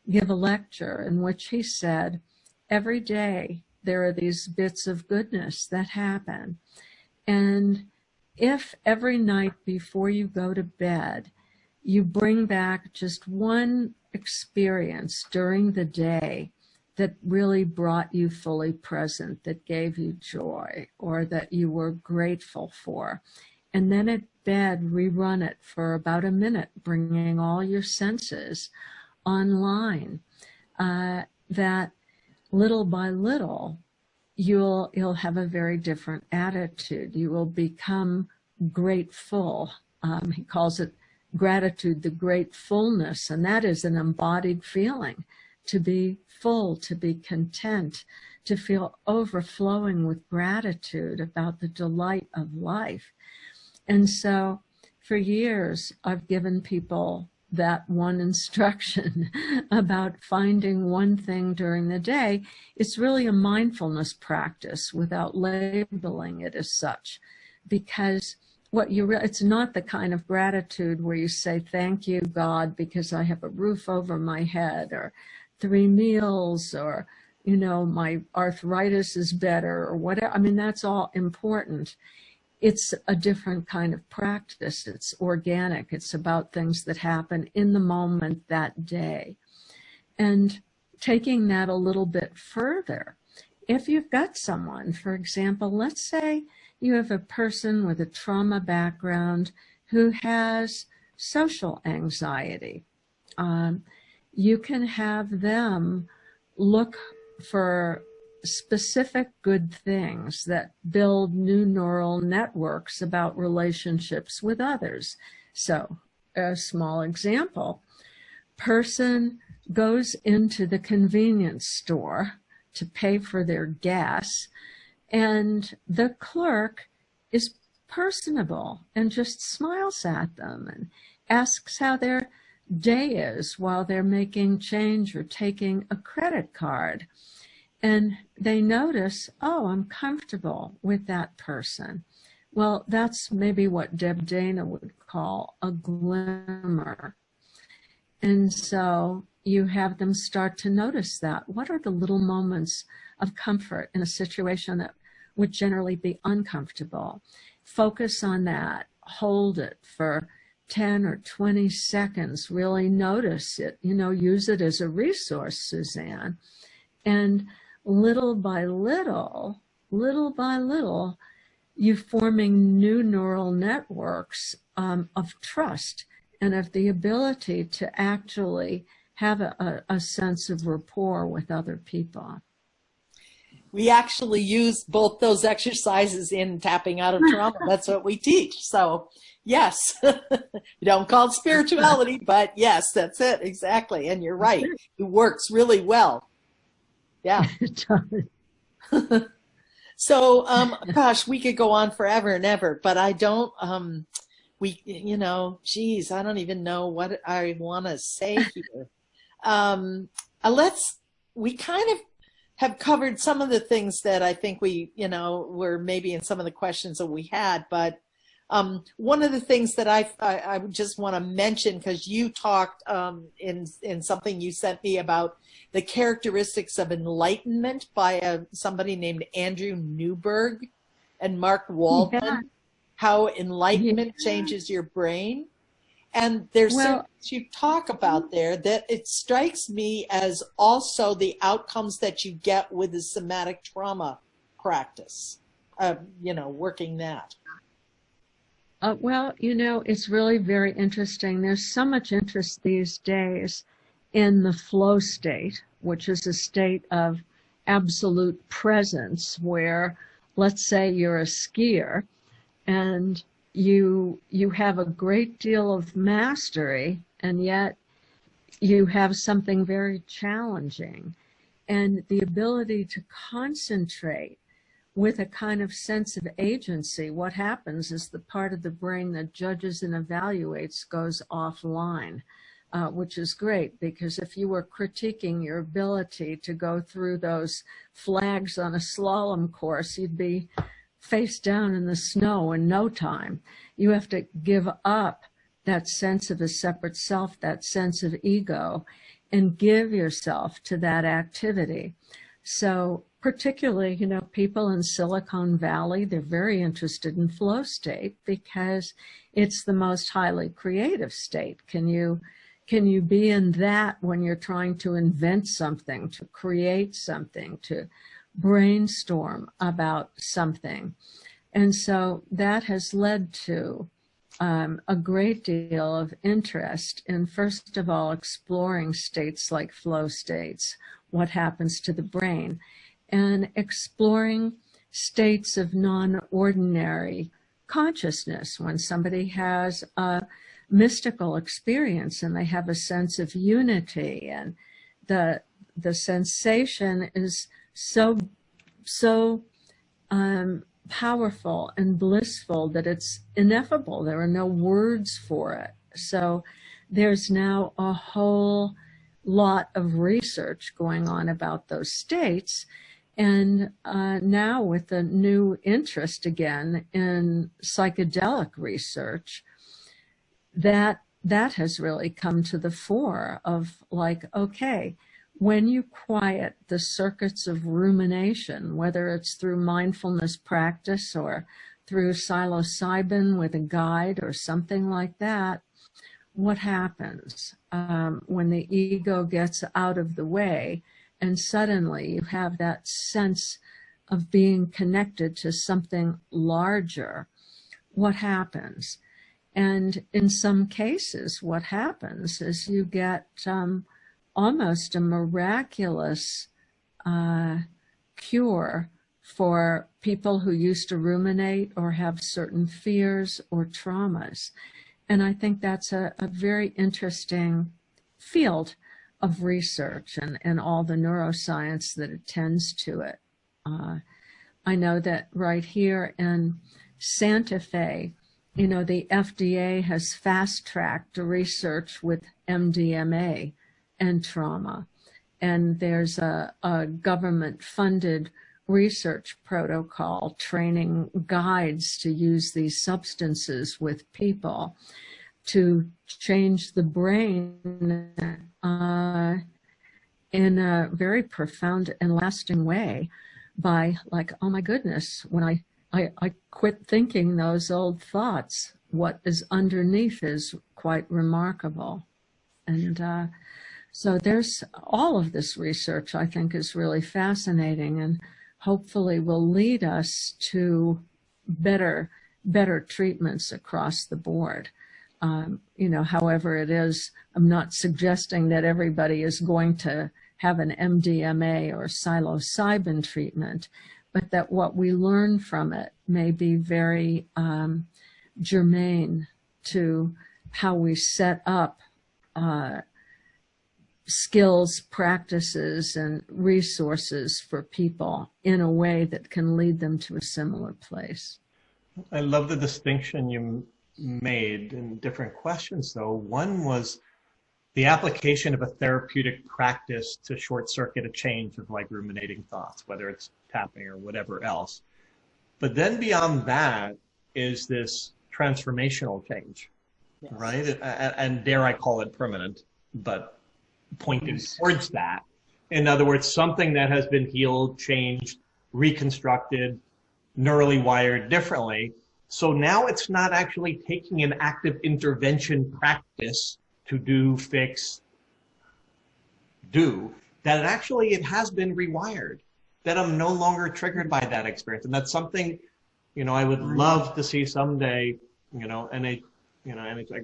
give a lecture in which he said, every day there are these bits of goodness that happen. And if every night before you go to bed, you bring back just one experience during the day that really brought you fully present, that gave you joy, or that you were grateful for, and then at bed, rerun it for about a minute, bringing all your senses online, that little by little, you'll have a very different attitude. You will become grateful. He calls it gratitude, the gratefulness, and that is an embodied feeling, to be full, to be content, to feel overflowing with gratitude about the delight of life. And so for years, I've given people that one instruction about finding one thing during the day. It's really a mindfulness practice without labeling it as such, because it's not the kind of gratitude where you say, thank you, God, because I have a roof over my head, or 3 meals, or, you know, my arthritis is better, or whatever. I mean, that's all important. It's a different kind of practice. It's organic. It's about things that happen in the moment that day. And taking that a little bit further, if you've got someone, for example, let's say you have a person with a trauma background who has social anxiety, you can have them look for specific good things that build new neural networks about relationships with others. So, a small example, person goes into the convenience store to pay for their gas, and the clerk is personable and just smiles at them and asks how their day is while they're making change or taking a credit card. and they notice, oh, I'm comfortable with that person. Well, that's maybe what Deb Dana would call a glimmer. And so you have them start to notice that. What are the little moments of comfort in a situation that would generally be uncomfortable? Focus on that. Hold it for 10 or 20 seconds. Really notice it. Use it as a resource, Suzanne. And little by little, you forming new neural networks of trust and of the ability to actually have a sense of rapport with other people. We actually use both those exercises in tapping out of trauma. That's what we teach. So yes, you don't call it spirituality, but yes, that's it. Exactly. And you're right. It works really well. Yeah. So, gosh, we could go on forever and ever, but I don't, geez, I don't even know what I want to say here. We kind of have covered some of the things that I think were maybe in some of the questions that we had, but one of the things that I just want to mention, because you talked in something you sent me about the characteristics of enlightenment by somebody named Andrew Newberg and Mark Waldman, how enlightenment changes your brain. And there's certain things you talk about there that it strikes me as also the outcomes that you get with the somatic trauma practice, working that. It's really very interesting. There's so much interest these days in the flow state, which is a state of absolute presence where, let's say you're a skier and you have a great deal of mastery, and yet you have something very challenging. And the ability to concentrate with a kind of sense of agency, what happens is the part of the brain that judges and evaluates goes offline, which is great, because if you were critiquing your ability to go through those flags on a slalom course, you'd be face down in the snow in no time. You have to give up that sense of a separate self, that sense of ego, and give yourself to that activity. So particularly, people in Silicon Valley, they're very interested in flow state because it's the most highly creative state. Can you be in that when you're trying to invent something, to create something, to brainstorm about something? And so that has led to a great deal of interest in, first of all, exploring states like flow states, what happens to the brain, and exploring states of non-ordinary consciousness when somebody has a mystical experience and they have a sense of unity, and the sensation is so powerful and blissful that it's ineffable. There are no words for it. So there's now a whole lot of research going on about those states. And now with the new interest again in psychedelic research, that has really come to the fore of like, okay, when you quiet the circuits of rumination, whether it's through mindfulness practice or through psilocybin with a guide or something like that, what happens when the ego gets out of the way and suddenly you have that sense of being connected to something larger? What happens? And in some cases, what happens is you get almost a miraculous cure for people who used to ruminate or have certain fears or traumas. And I think that's a very interesting field of research and all the neuroscience that attends to it. I know that right here in Santa Fe, the FDA has fast-tracked research with MDMA and trauma. and there's a government-funded research protocol training guides to use these substances with people to change the brain in a very profound and lasting way by, like, oh my goodness, when I quit thinking those old thoughts, what is underneath is quite remarkable. And so there's all of this research, I think, is really fascinating, and hopefully will lead us to better treatments across the board. You know, however it is, I'm not suggesting that everybody is going to have an MDMA or psilocybin treatment, but that what we learn from it may be very germane to how we set up skills, practices, and resources for people in a way that can lead them to a similar place. I love the distinction you made in different questions, though. One was the application of a therapeutic practice to short circuit a change of like ruminating thoughts, whether it's tapping or whatever else. But then beyond that is this transformational change, yes, right? And dare I call it permanent, but pointing towards that. In other words, something that has been healed, changed, reconstructed, neurally wired differently. So now it's not actually taking an active intervention practice to do, fix, do, that it has been rewired, that I'm no longer triggered by that experience. And that's something, you know, I would love to see someday, you know, and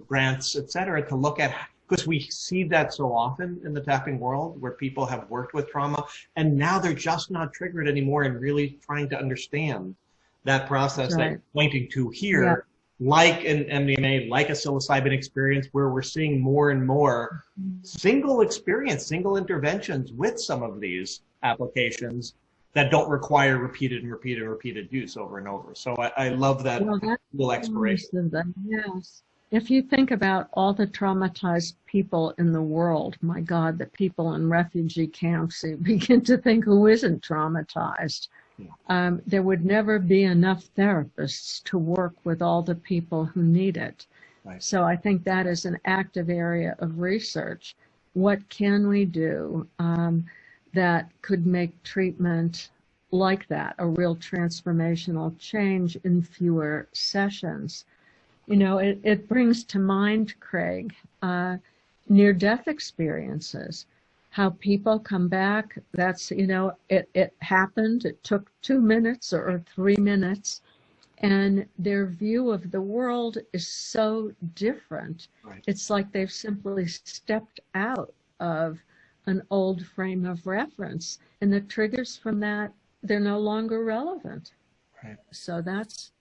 grants, et cetera, to look at, because we see that so often in the tapping world where people have worked with trauma and now they're just not triggered anymore and really trying to understand that process that you're pointing to here, yeah, like an MDMA, like a psilocybin experience, where we're seeing more and more single experience, single interventions with some of these applications that don't require repeated use over and over. So I love that little exploration. Yes. If you think about all the traumatized people in the world, my God, the people in refugee camps, you begin to think, who isn't traumatized? There would never be enough therapists to work with all the people who need it. Right. So I think that is an active area of research. What can we do that could make treatment like that, a real transformational change in fewer sessions? You know, it brings to mind, Craig, near-death experiences. How people come back, that's, you know, it happened, it took 2 minutes or 3 minutes, and their view of the world is so different. Right. It's like they've simply stepped out of an old frame of reference, and the triggers from that, they're no longer relevant. Right. So that's,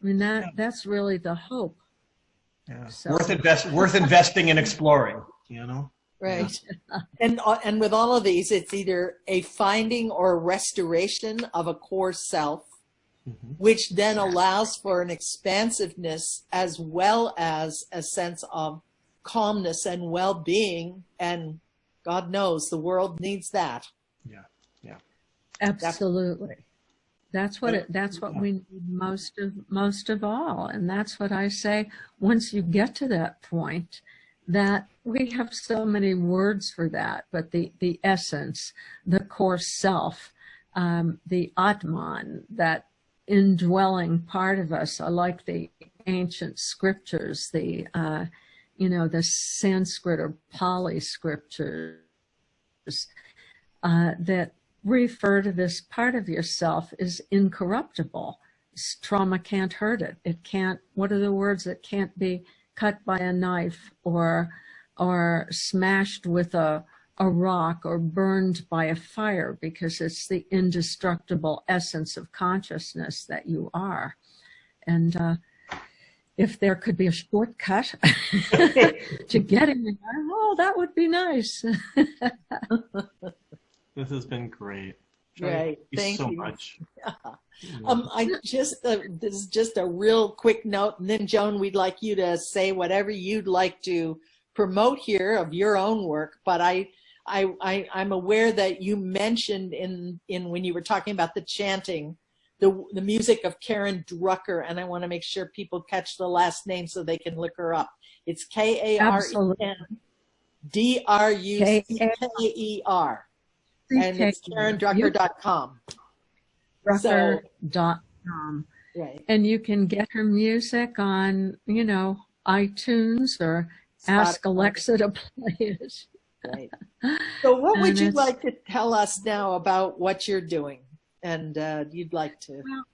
I mean, that's really the hope. Yeah. So, worth investing in exploring, you know? Right. Yeah. And with all of these, it's either a finding or a restoration of a core self, which then allows for an expansiveness as well as a sense of calmness and well-being. And God knows the world needs that. Yeah. Yeah. Absolutely. That's what we need most of all. And that's what I say, once you get to that point, that we have so many words for that, but the essence, the core self, the Atman, that indwelling part of us. I like the ancient scriptures, the Sanskrit or Pali scriptures that refer to this part of yourself as incorruptible. Trauma can't hurt it. It can't, what are the words? It can't be cut by a knife or smashed with a rock or burned by a fire, because it's the indestructible essence of consciousness that you are. And if there could be a shortcut to getting there, oh, that would be nice. This has been great. Right. Thank you so much. Yeah. This is just a real quick note, and then Joan, we'd like you to say whatever you'd like to promote here of your own work. But I'm aware that you mentioned in when you were talking about the chanting, the music of Karen Drucker, and I want to make sure people catch the last name so they can look her up. It's Absolutely. KarenDrucker, and it's KarenDrucker.com. Drucker.com. Right. And you can get her music on, you know, iTunes or ask Alexa to play it. Right. So what would you like to tell us now about what you're doing? And you'd like to. Well,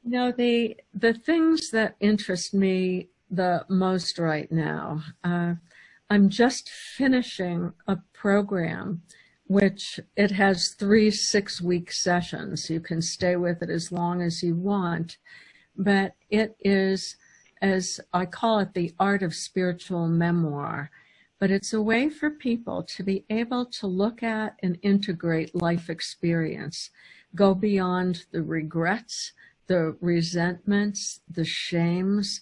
you know, the things that interest me the most right now, I'm just finishing a program which it has 3 6-week sessions. You can stay with it as long as you want, but it is, as I call it, the art of spiritual memoir. But it's a way for people to be able to look at and integrate life experience, go beyond the regrets, the resentments, the shames,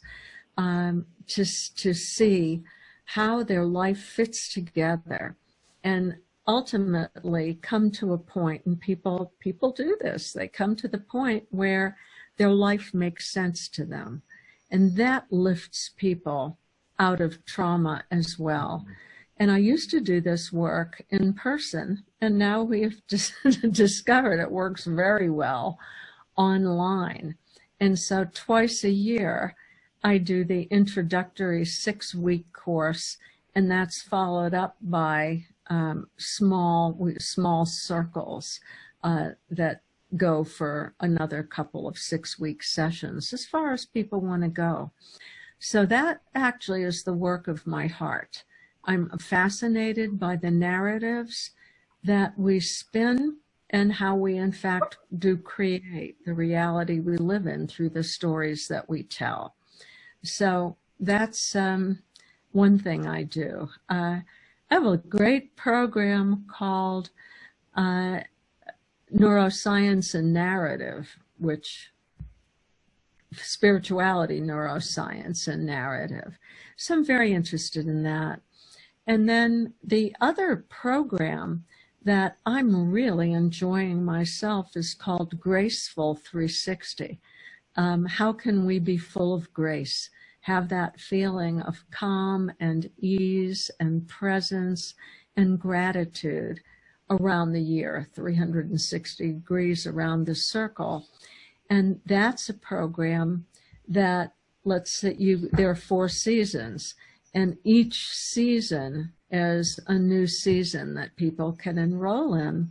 to see how their life fits together, and ultimately come to a point, and people do this, they come to the point where their life makes sense to them, and that lifts people out of trauma as well. And I used to do this work in person, and now we've discovered it works very well online. And so twice a year, I do the introductory 6-week course, and that's followed up by small circles that go for another couple of 6-week sessions, as far as people want to go. So that actually is the work of my heart. I'm fascinated by the narratives that we spin and how we in fact do create the reality we live in through the stories that we tell. So that's one thing I do. I have a great program called Neuroscience and Narrative, which spirituality, neuroscience, and narrative. So I'm very interested in that. And then the other program that I'm really enjoying myself is called Graceful 360. How can we be full of grace, have that feeling of calm and ease and presence and gratitude around the year, 360 degrees around the circle. And that's a program that, let's say, there are 4 seasons, and each season is a new season that people can enroll in.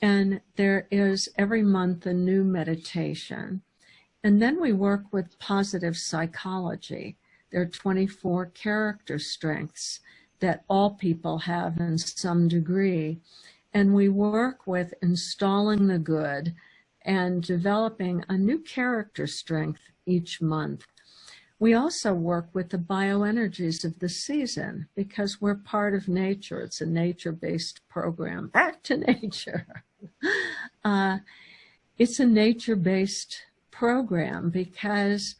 And there is every month a new meditation. And then we work with positive psychology. There are 24 character strengths that all people have in some degree. And we work with installing the good and developing a new character strength each month. We also work with the bioenergies of the season because we're part of nature. It's a nature-based program. Back to nature. It's a nature-based program because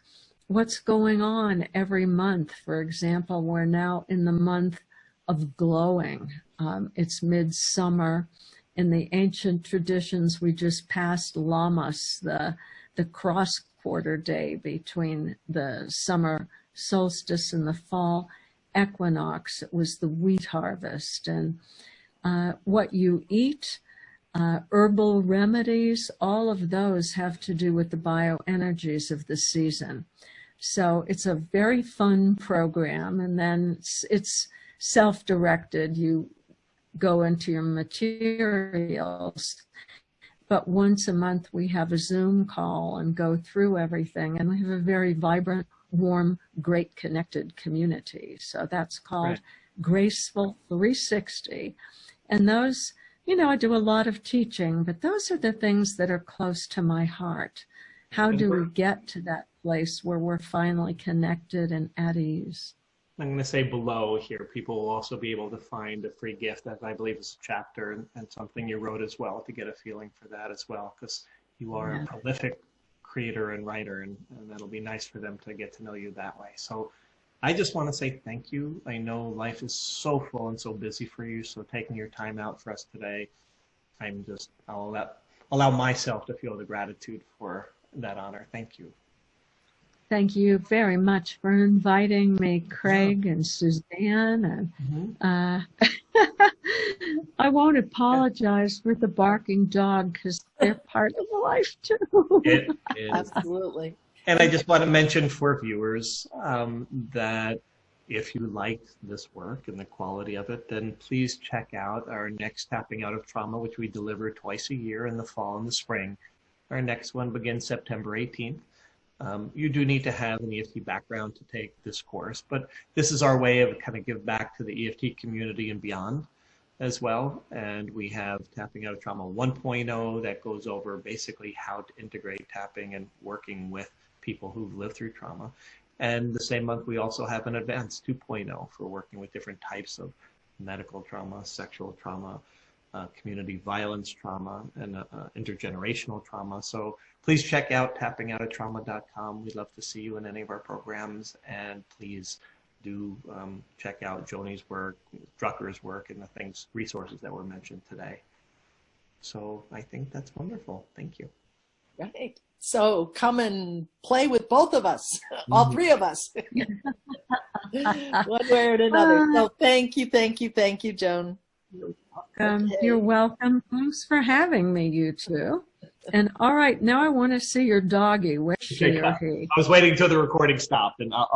what's going on every month, for example, we're now in the month of glowing. It's midsummer. In the ancient traditions, we just passed Lammas, the cross-quarter day between the summer solstice and the fall equinox. It was the wheat harvest. And what you eat, herbal remedies, all of those have to do with the bioenergies of the season. So it's a very fun program, and then it's self-directed. You go into your materials, but once a month we have a Zoom call and go through everything, and we have a very vibrant, warm, great connected community. So that's called Graceful 360. And those, you know, I do a lot of teaching, but those are the things that are close to my heart. How do we get to that place where we're finally connected and at ease? I'm going to say below here, people will also be able to find a free gift that I believe is a chapter and something you wrote as well, to get a feeling for that as well, because you are a prolific creator and writer, and that'll be nice for them to get to know you that way. So I just want to say thank you. I know life is so full and so busy for you, so taking your time out for us today, I'll allow myself to feel the gratitude for that honor. Thank you. Thank you very much for inviting me, Craig and Suzanne. And I won't apologize for the barking dog because they're part of life too. It is. Absolutely. And I just want to mention for viewers that if you liked this work and the quality of it, then please check out our next Tapping Out of Trauma, which we deliver twice a year in the fall and the spring. Our next one begins September 18th. You do need to have an EFT background to take this course, but this is our way of kind of give back to the EFT community and beyond as well. And we have Tapping Out of Trauma 1.0 that goes over basically how to integrate tapping and working with people who've lived through trauma. And the same month, we also have an advanced 2.0 for working with different types of medical trauma, sexual trauma, community violence trauma, and intergenerational trauma. So please check out tappingoutoftrauma.com. We'd love to see you in any of our programs. And please do check out Joni's work, Drucker's work, and the resources that were mentioned today. So I think that's wonderful. Thank you. Right. So come and play with both of us, all three of us, one way or another. So thank you, Joan. You're welcome. Thanks for having me, you two. And all right, now I want to see your doggy. Where's she or he? I was waiting until the recording stopped, and I'll